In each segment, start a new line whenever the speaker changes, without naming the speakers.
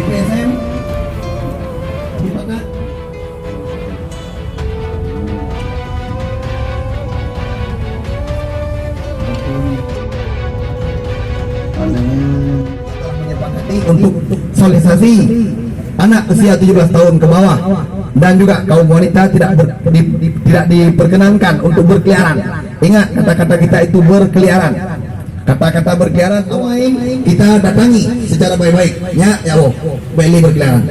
PSM di mana? Menyepakati untuk sosialisasi anak usia 17 tahun ke bawah dan juga kaum wanita tidak diperkenankan untuk berkeliaran. Ingat, kata-kata kita itu berkeliaran. Kata-kata berkeliaran kita datangi secara baik-baik. Ya Allah, baiklah berkeliaran.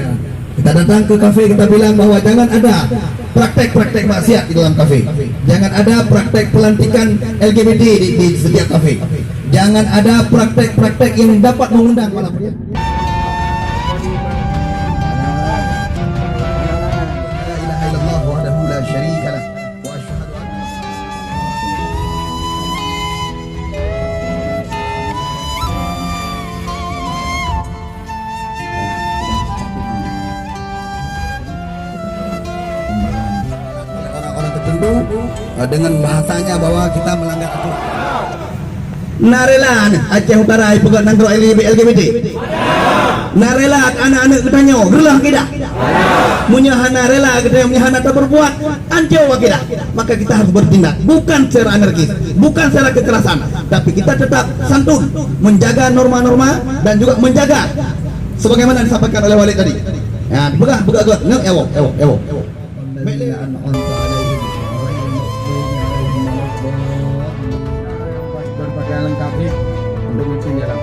Kita datang ke kafe, kita bilang bahwa jangan ada praktek-praktek maksiat di dalam kafe. Jangan ada praktek pelantikan LGBT di setiap kafe. Jangan ada praktek-praktek yang dapat mengundang malah. Dengan bahasanya bahwa kita melanggar aturan. Narelan Aceh Utara pegat nangro LGBT. Narela anak-anak ketanya gelah kita. Munyahana rela kita munyahana tak berbuat anjau kita. Maka kita harus bertindak bukan secara anarkis, bukan secara kekerasan, tapi kita tetap santun, menjaga norma-norma dan juga menjaga sebagaimana disampaikan oleh Walid tadi. Ya, pegang ewo.
Berpakaian lengkap untuk mesin jalan.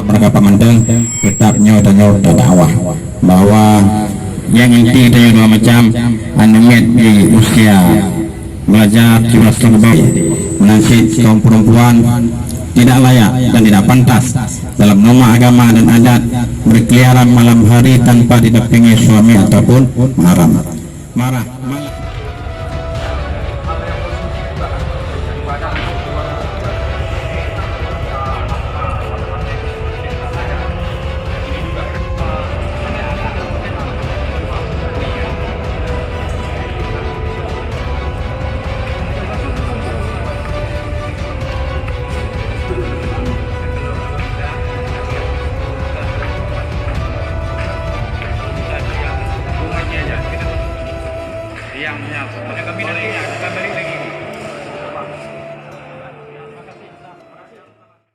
Mereka pemandang kitabnya dan dakwah bahwa yang inti itu dua macam anumet di usia belajar jelas terbang menasib kaum perempuan tidak layak dan tidak pantas dalam norma agama dan adat berkeliaran malam hari tanpa didampingi suami ataupun marah.